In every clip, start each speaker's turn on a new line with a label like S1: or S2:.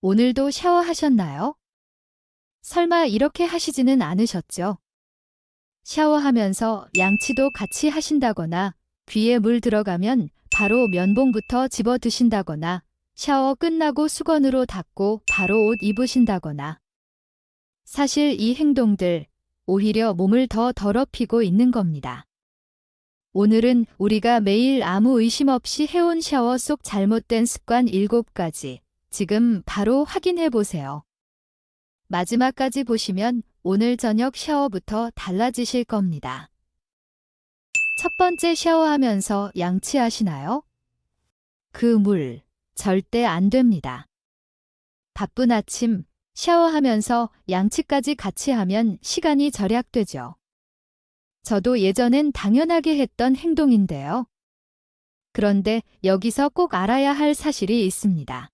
S1: 오늘도 샤워하셨나요? 설마 이렇게 하시지는 않으셨죠? 샤워하면서 양치도 같이 하신다거나 귀에 물 들어가면 바로 면봉부터 집어 드신다거나 샤워 끝나고 수건으로 닦고 바로 옷 입으신다거나 사실 이 행동들 오히려 몸을 더 더럽히고 있는 겁니다. 오늘은 우리가 매일 아무 의심 없이 해온 샤워 속 잘못된 습관 7가지 지금 바로 확인해 보세요. 마지막까지 보시면 오늘 저녁 샤워부터 달라지실 겁니다. 첫 번째, 샤워하면서 양치하시나요? 그 물 절대 안 됩니다. 바쁜 아침 샤워하면서 양치까지 같이 하면 시간이 절약되죠. 저도 예전엔 당연하게 했던 행동인데요. 그런데 여기서 꼭 알아야 할 사실이 있습니다.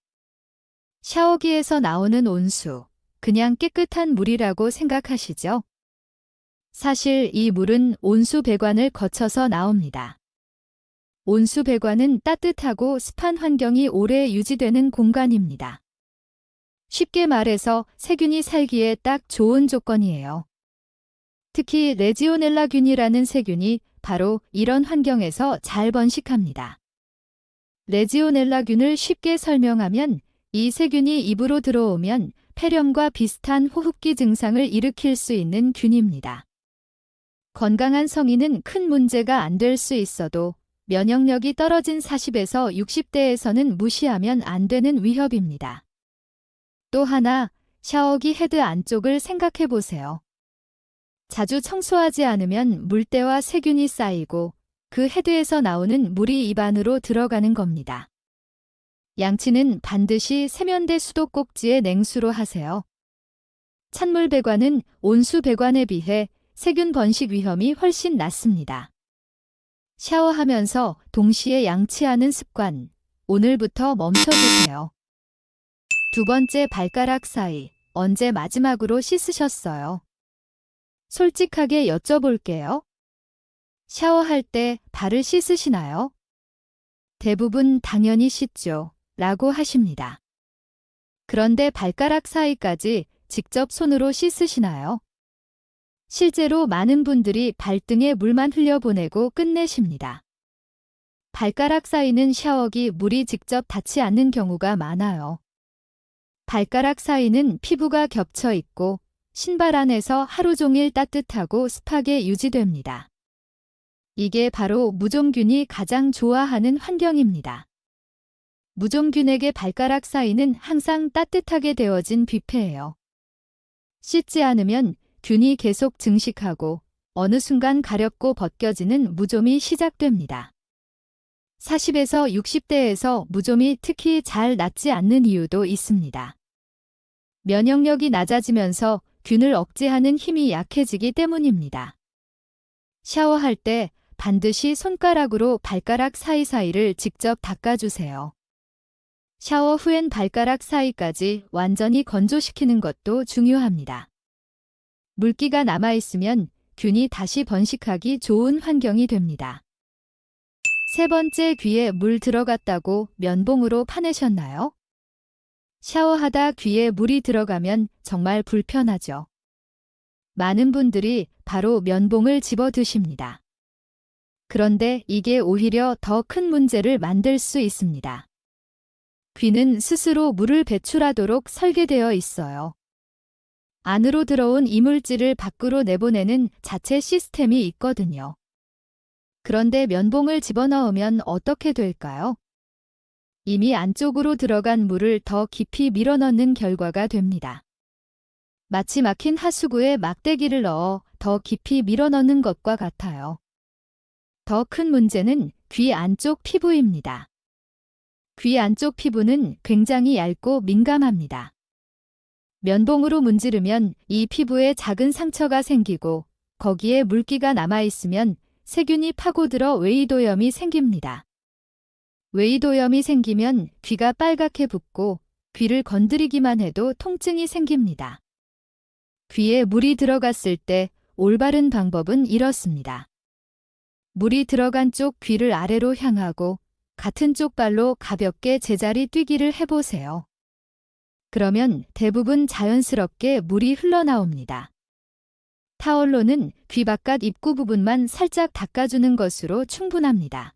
S1: 샤워기에서 나오는 온수, 그냥 깨끗한 물이라고 생각하시죠? 사실 이 물은 온수 배관을 거쳐서 나옵니다. 온수 배관은 따뜻하고 습한 환경이 오래 유지되는 공간입니다. 쉽게 말해서 세균이 살기에 딱 좋은 조건이에요. 특히 레지오넬라균이라는 세균이 바로 이런 환경에서 잘 번식합니다. 레지오넬라균을 쉽게 설명하면 이 세균이 입으로 들어오면 폐렴과 비슷한 호흡기 증상을 일으킬 수 있는 균입니다. 건강한 성인은 큰 문제가 안 될 수 있어도 면역력이 떨어진 40에서 60대에서는 무시하면 안 되는 위협입니다. 또 하나, 샤워기 헤드 안쪽을 생각해 보세요. 자주 청소하지 않으면 물때와 세균이 쌓이고 그 헤드에서 나오는 물이 입 안으로 들어가는 겁니다. 양치는 반드시 세면대 수도 꼭지에 냉수로 하세요. 찬물 배관은 온수 배관에 비해 세균 번식 위험이 훨씬 낮습니다. 샤워하면서 동시에 양치하는 습관, 오늘부터 멈춰주세요. 두 번째, 발가락 사이, 언제 마지막으로 씻으셨어요? 솔직하게 여쭤볼게요. 샤워할 때 발을 씻으시나요? 대부분 당연히 씻죠. 라고 하십니다. 그런데 발가락 사이까지 직접 손으로 씻으시나요? 실제로 많은 분들이 발등에 물만 흘려보내고 끝내십니다. 발가락 사이는 샤워기 물이 직접 닿지 않는 경우가 많아요. 발가락 사이는 피부가 겹쳐 있고 신발 안에서 하루 종일 따뜻하고 습하게 유지됩니다. 이게 바로 무좀균이 가장 좋아하는 환경입니다. 무좀균에게 발가락 사이는 항상 따뜻하게 데워진 뷔페예요. 씻지 않으면 균이 계속 증식하고 어느 순간 가렵고 벗겨지는 무좀이 시작됩니다. 40에서 60대에서 무좀이 특히 잘 낫지 않는 이유도 있습니다. 면역력이 낮아지면서 균을 억제하는 힘이 약해지기 때문입니다. 샤워할 때 반드시 손가락으로 발가락 사이사이를 직접 닦아주세요. 샤워 후엔 발가락 사이까지 완전히 건조시키는 것도 중요합니다. 물기가 남아있으면 균이 다시 번식하기 좋은 환경이 됩니다. 세 번째, 귀에 물 들어갔다고 면봉으로 파내셨나요? 샤워하다 귀에 물이 들어가면 정말 불편하죠. 많은 분들이 바로 면봉을 집어 드십니다. 그런데 이게 오히려 더 큰 문제를 만들 수 있습니다. 귀는 스스로 물을 배출하도록 설계되어 있어요. 안으로 들어온 이물질을 밖으로 내보내는 자체 시스템이 있거든요. 그런데 면봉을 집어넣으면 어떻게 될까요? 이미 안쪽으로 들어간 물을 더 깊이 밀어넣는 결과가 됩니다. 마치 막힌 하수구에 막대기를 넣어 더 깊이 밀어넣는 것과 같아요. 더 큰 문제는 귀 안쪽 피부입니다. 귀 안쪽 피부는 굉장히 얇고 민감합니다. 면봉으로 문지르면 이 피부에 작은 상처가 생기고 거기에 물기가 남아있으면 세균이 파고들어 웨이도염이 생깁니다. 웨이도염이 생기면 귀가 빨갛게 붓고 귀를 건드리기만 해도 통증이 생깁니다. 귀에 물이 들어갔을 때 올바른 방법은 이렇습니다. 물이 들어간 쪽 귀를 아래로 향하고 같은 쪽 발로 가볍게 제자리 뛰기를 해보세요. 그러면 대부분 자연스럽게 물이 흘러나옵니다. 타월로는 귀 바깥 입구 부분만 살짝 닦아주는 것으로 충분합니다.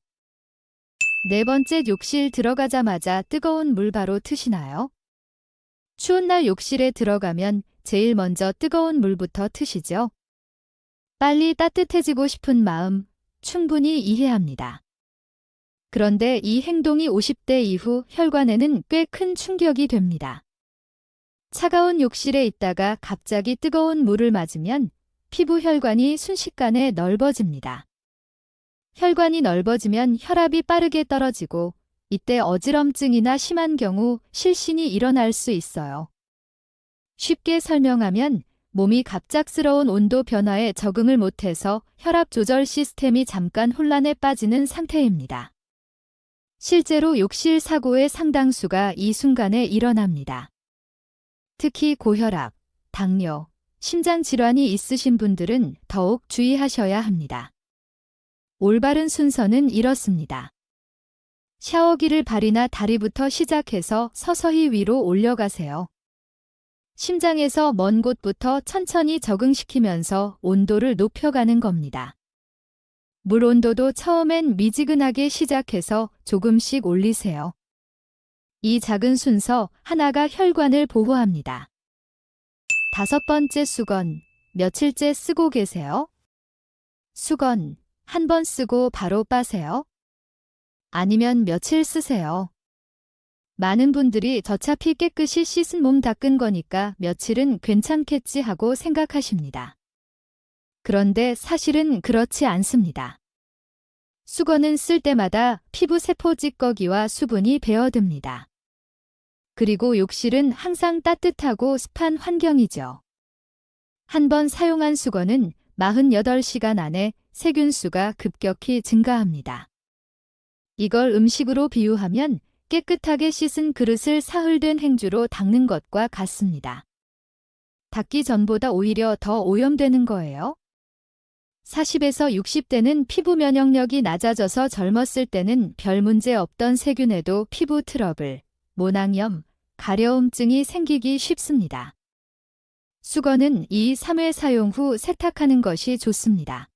S1: 네 번째, 욕실 들어가자마자 뜨거운 물 바로 트시나요? 추운 날 욕실에 들어가면 제일 먼저 뜨거운 물부터 트시죠? 빨리 따뜻해지고 싶은 마음 충분히 이해합니다. 그런데 이 행동이 50대 이후 혈관에는 꽤 큰 충격이 됩니다. 차가운 욕실에 있다가 갑자기 뜨거운 물을 맞으면 피부 혈관이 순식간에 넓어집니다. 혈관이 넓어지면 혈압이 빠르게 떨어지고 이때 어지럼증이나 심한 경우 실신이 일어날 수 있어요. 쉽게 설명하면 몸이 갑작스러운 온도 변화에 적응을 못해서 혈압 조절 시스템이 잠깐 혼란에 빠지는 상태입니다. 실제로 욕실 사고의 상당수가 이 순간에 일어납니다. 특히 고혈압, 당뇨, 심장 질환이 있으신 분들은 더욱 주의하셔야 합니다. 올바른 순서는 이렇습니다. 샤워기를 발이나 다리부터 시작해서 서서히 위로 올려가세요. 심장에서 먼 곳부터 천천히 적응시키면서 온도를 높여가는 겁니다. 물 온도도 처음엔 미지근하게 시작해서 조금씩 올리세요. 이 작은 순서 하나가 혈관을 보호합니다. 다섯 번째, 수건. 며칠째 쓰고 계세요? 수건, 한 번 쓰고 바로 빠세요? 아니면 며칠 쓰세요? 많은 분들이 어차피 깨끗이 씻은 몸 닦은 거니까 며칠은 괜찮겠지 하고 생각하십니다. 그런데 사실은 그렇지 않습니다. 수건은 쓸 때마다 피부 세포 찌꺼기와 수분이 배어듭니다. 그리고 욕실은 항상 따뜻하고 습한 환경이죠. 한 번 사용한 수건은 48시간 안에 세균수가 급격히 증가합니다. 이걸 음식으로 비유하면 깨끗하게 씻은 그릇을 사흘된 행주로 닦는 것과 같습니다. 닦기 전보다 오히려 더 오염되는 거예요. 40에서 60대는 피부 면역력이 낮아져서 젊었을 때는 별 문제 없던 세균에도 피부 트러블, 모낭염, 가려움증이 생기기 쉽습니다. 수건은 2-3회 사용 후 세탁하는 것이 좋습니다.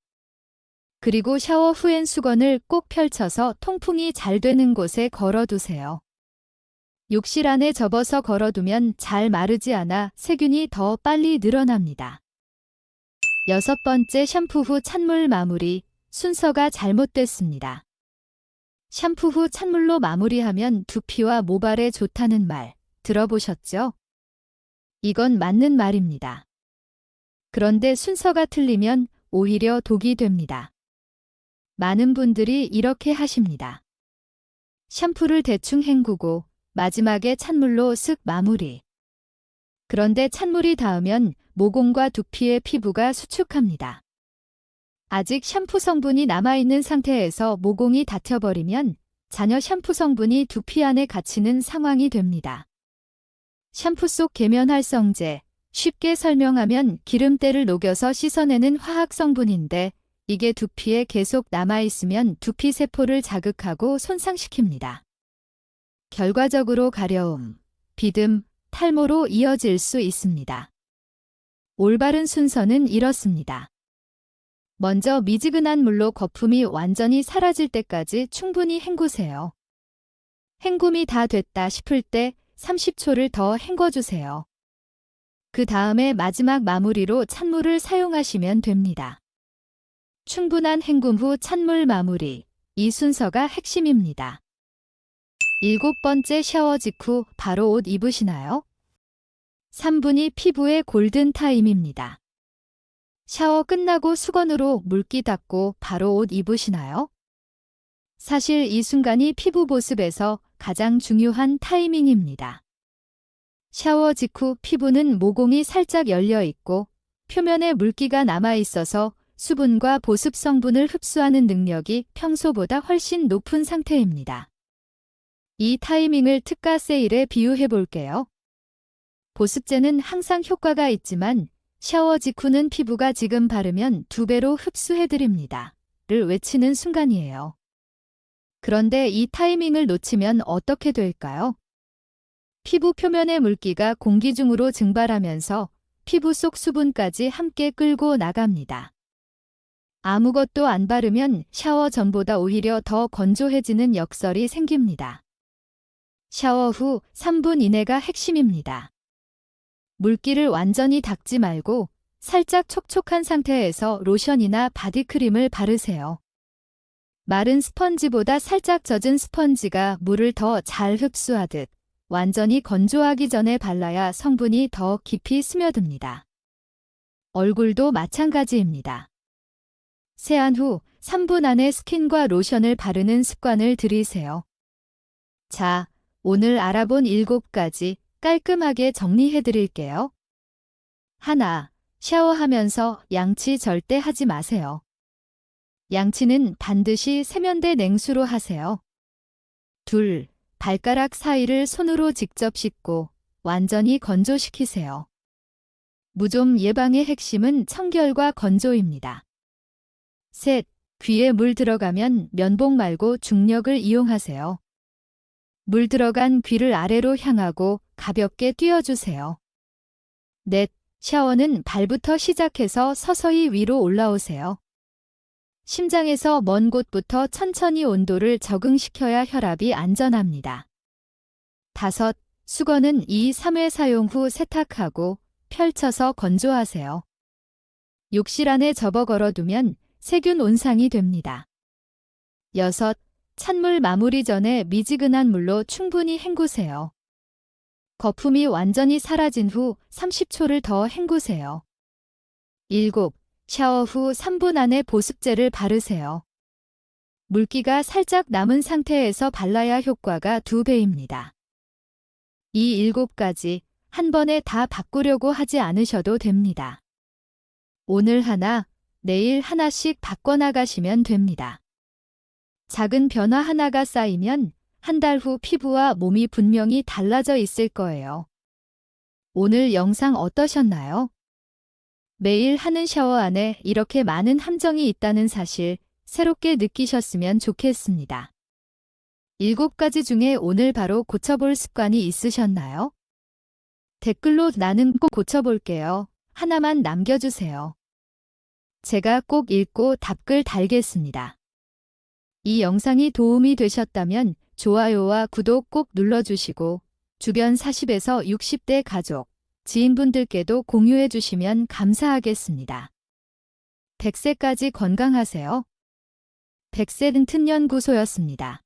S1: 그리고 샤워 후엔 수건을 꼭 펼쳐서 통풍이 잘 되는 곳에 걸어두세요. 욕실 안에 접어서 걸어두면 잘 마르지 않아 세균이 더 빨리 늘어납니다. 여섯 번째, 샴푸 후 찬물 마무리. 순서가 잘못됐습니다. 샴푸 후 찬물로 마무리하면 두피와 모발에 좋다는 말 들어보셨죠? 이건 맞는 말입니다. 그런데 순서가 틀리면 오히려 독이 됩니다. 많은 분들이 이렇게 하십니다. 샴푸를 대충 헹구고 마지막에 찬물로 슥 마무리. 그런데 찬물이 닿으면 모공과 두피의 피부가 수축합니다. 아직 샴푸 성분이 남아있는 상태에서 모공이 닫혀버리면 잔여 샴푸 성분이 두피 안에 갇히는 상황이 됩니다. 샴푸 속 계면활성제, 쉽게 설명하면 기름때를 녹여서 씻어내는 화학 성분인데 이게 두피에 계속 남아있으면 두피 세포를 자극하고 손상시킵니다. 결과적으로 가려움, 비듬, 탈모로 이어질 수 있습니다. 올바른 순서는 이렇습니다. 먼저 미지근한 물로 거품이 완전히 사라질 때까지 충분히 헹구세요. 헹굼이 다 됐다 싶을 때 30초를 더 헹궈주세요. 그 다음에 마지막 마무리로 찬물을 사용하시면 됩니다. 충분한 헹굼 후 찬물 마무리. 이 순서가 핵심입니다. 일곱 번째, 샤워 직후 바로 옷 입으시나요? 3분이 피부의 골든 타임입니다. 샤워 끝나고 수건으로 물기 닦고 바로 옷 입으시나요? 사실 이 순간이 피부 보습에서 가장 중요한 타이밍입니다. 샤워 직후 피부는 모공이 살짝 열려 있고 표면에 물기가 남아 있어서 수분과 보습 성분을 흡수하는 능력이 평소보다 훨씬 높은 상태입니다. 이 타이밍을 특가 세일에 비유해 볼게요. 보습제는 항상 효과가 있지만 샤워 직후는 피부가 지금 바르면 2배로 흡수해드립니다. 를 외치는 순간이에요. 그런데 이 타이밍을 놓치면 어떻게 될까요? 피부 표면의 물기가 공기 중으로 증발하면서 피부 속 수분까지 함께 끌고 나갑니다. 아무것도 안 바르면 샤워 전보다 오히려 더 건조해지는 역설이 생깁니다. 샤워 후 3분 이내가 핵심입니다. 물기를 완전히 닦지 말고 살짝 촉촉한 상태에서 로션이나 바디크림을 바르세요. 마른 스펀지보다 살짝 젖은 스펀지가 물을 더 잘 흡수하듯 완전히 건조하기 전에 발라야 성분이 더 깊이 스며듭니다. 얼굴도 마찬가지입니다. 세안 후 3분 안에 스킨과 로션을 바르는 습관을 들이세요. 자, 오늘 알아본 7가지 깔끔하게 정리해 드릴게요. 하나, 샤워하면서 양치 절대 하지 마세요. 양치는 반드시 세면대 냉수로 하세요. 둘, 발가락 사이를 손으로 직접 씻고 완전히 건조시키세요. 무좀 예방의 핵심은 청결과 건조입니다. 셋, 귀에 물 들어가면 면봉 말고 중력을 이용하세요. 물 들어간 귀를 아래로 향하고 가볍게 띄워주세요. 넷, 샤워는 발부터 시작해서 서서히 위로 올라오세요. 심장에서 먼 곳부터 천천히 온도를 적응시켜야 혈압이 안전합니다. 다섯, 수건은 2, 3회 사용 후 세탁하고 펼쳐서 건조하세요. 욕실 안에 접어 걸어두면 세균 온상이 됩니다. 여섯, 찬물 마무리 전에 미지근한 물로 충분히 헹구세요. 거품이 완전히 사라진 후 30초를 더 헹구세요. 7. 샤워 후 3분 안에 보습제를 바르세요. 물기가 살짝 남은 상태에서 발라야 효과가 2배입니다. 이 7가지 한 번에 다 바꾸려고 하지 않으셔도 됩니다. 오늘 하나, 내일 하나씩 바꿔나가시면 됩니다. 작은 변화 하나가 쌓이면 한 달 후 피부와 몸이 분명히 달라져 있을 거예요. 오늘 영상 어떠셨나요? 매일 하는 샤워 안에 이렇게 많은 함정이 있다는 사실 새롭게 느끼셨으면 좋겠습니다. 7가지 중에 오늘 바로 고쳐볼 습관이 있으셨나요? 댓글로 나는 꼭 고쳐볼게요. 하나만 남겨주세요. 제가 꼭 읽고 답글 달겠습니다. 이 영상이 도움이 되셨다면 좋아요와 구독 꼭 눌러주시고 주변 40에서 60대 가족, 지인분들께도 공유해 주시면 감사하겠습니다. 100세까지 건강하세요. 100세 든튼 연구소였습니다.